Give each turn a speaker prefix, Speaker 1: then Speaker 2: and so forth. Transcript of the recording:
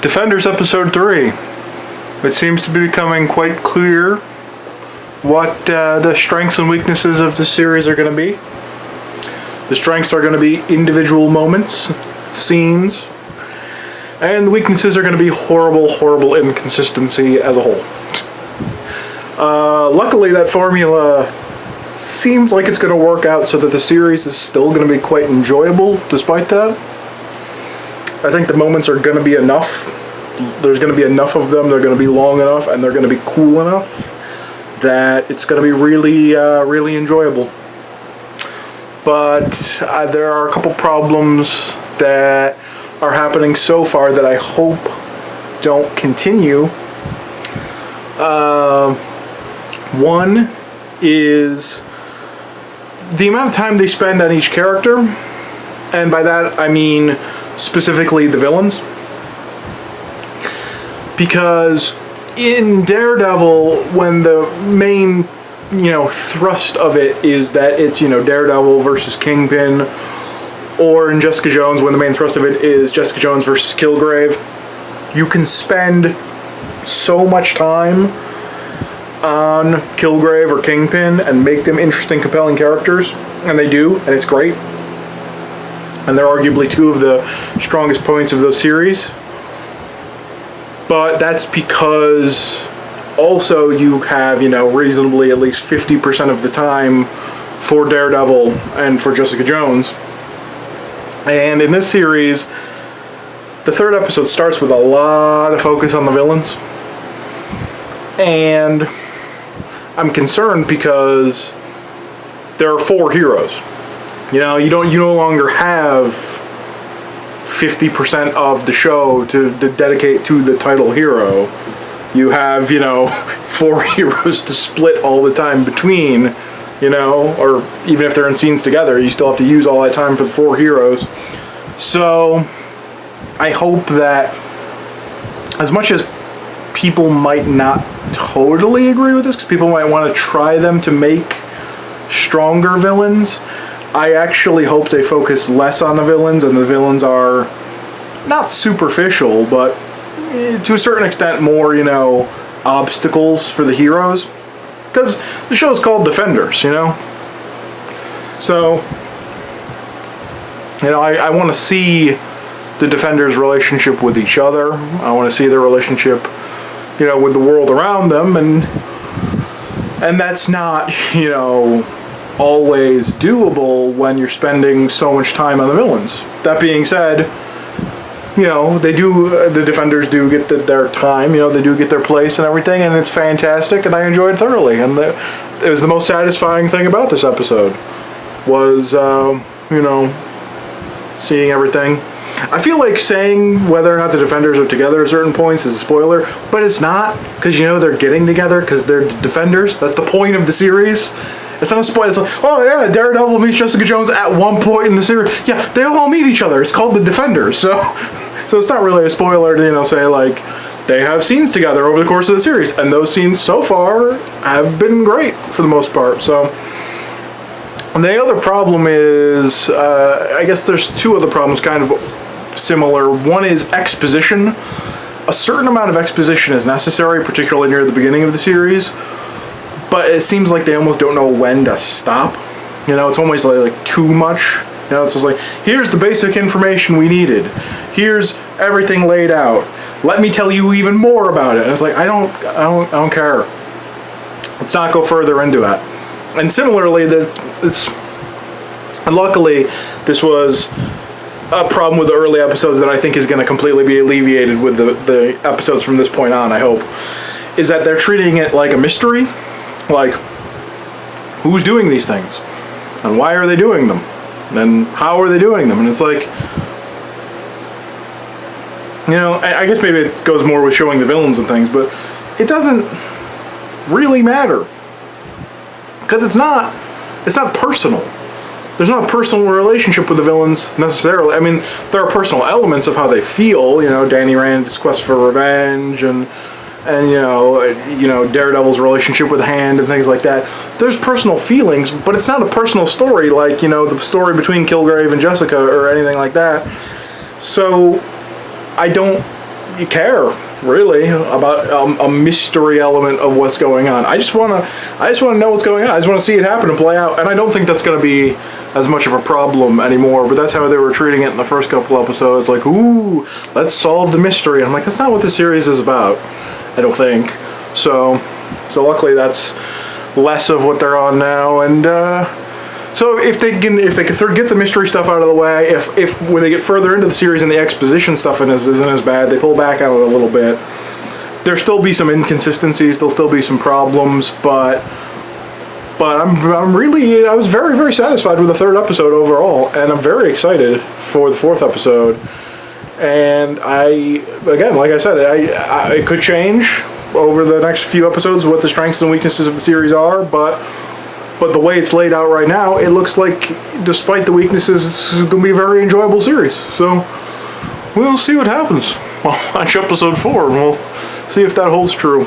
Speaker 1: Defenders Episode 3. It seems to be becoming quite clear what the strengths and weaknesses of this series are going to be. The strengths are going to be individual moments, scenes, and the weaknesses are going to be horrible inconsistency as a whole. Luckily, that formula seems like it's going to work out so that the series is still going to be quite enjoyable despite that. I think the moments are going to be enough. There's going to be enough of them, they're going to be long enough, and they're going to be cool enough that it's going to be really enjoyable. But there are a couple problems that are happening so far that I hope don't continue. One is the amount of time they spend on each character, and by that I mean specifically the villains. Because in Daredevil, when the main, thrust of it is that it's, Daredevil versus Kingpin, or in Jessica Jones, when the main thrust of it is Jessica Jones versus Kilgrave, you can spend so much time on Kilgrave or Kingpin and make them interesting, compelling characters, and they do, and it's great. And they're arguably two of the strongest points of those series. But that's because also you have, reasonably at least 50% of the time for Daredevil and for Jessica Jones. And in this series, the third episode starts with a lot of focus on the villains. And I'm concerned because there are 4 heroes. You no longer have 50% of the show to dedicate to the title hero. You have, 4 heroes to split all the time between, or even if they're in scenes together, you still have to use all that time for the 4 heroes. So, I hope that, as much as people might not totally agree with this, because people might want to try them to make stronger villains, I actually hope they focus less on the villains, and the villains are not superficial, but to a certain extent more, obstacles for the heroes. Because the show is called Defenders, So, I want to see the Defenders' relationship with each other. I want to see their relationship, with the world around them, and that's not, always doable when you're spending so much time on the villains. That being said, the Defenders do get their time, they do get their place and everything, and it's fantastic, and I enjoyed it thoroughly. And it was the most satisfying thing about this episode was, seeing everything. I feel like saying whether or not the Defenders are together at certain points is a spoiler, but it's not, because they're getting together because they're the Defenders. That's the point of the series. It's not a spoiler. It's like, oh yeah, Daredevil meets Jessica Jones at one point in the series. Yeah, they all meet each other. It's called the Defenders. So it's not really a spoiler to, say, like, they have scenes together over the course of the series. And those scenes so far have been great for the most part. So, and the other problem is, I guess there's 2 other problems kind of similar. One is exposition. A certain amount of exposition is necessary, particularly near the beginning of the series. But it seems like they almost don't know when to stop. It's almost like too much. It's just like, here's the basic information we needed. Here's everything laid out. Let me tell you even more about it. And it's like, I don't care. Let's not go further into it. And similarly, luckily, this was a problem with the early episodes that I think is going to completely be alleviated with the episodes from this point on, I hope, is that they're treating it like a mystery. Like, who's doing these things? And why are they doing them? And how are they doing them? And it's like, I guess maybe it goes more with showing the villains and things, but it doesn't really matter. Because it's not personal. There's not a personal relationship with the villains necessarily. I mean, there are personal elements of how they feel, Danny Rand's quest for revenge and Daredevil's relationship with Hand and things like that. There's personal feelings, but it's not a personal story like, the story between Kilgrave and Jessica or anything like that. So I don't care really about a mystery element of what's going on. I just want to know what's going on. I just want to see it happen and play out. And I don't think that's going to be as much of a problem anymore. But that's how they were treating it in the first couple episodes. Like, ooh, let's solve the mystery. And I'm like, that's not what this series is about. I don't think so. Luckily, that's less of what they're on now. And so if they can get the mystery stuff out of the way, if when they get further into the series and the exposition stuff isn't as bad, they pull back on it a little bit. There'll still be some inconsistencies. There'll still be some problems, but I was very, very satisfied with the third episode overall, and I'm very excited for the fourth episode. And again, like I said, it could change over the next few episodes what the strengths and weaknesses of the series are, but the way it's laid out right now, it looks like, despite the weaknesses, it's going to be a very enjoyable series. So we'll see what happens. We'll watch episode 4, and we'll see if that holds true.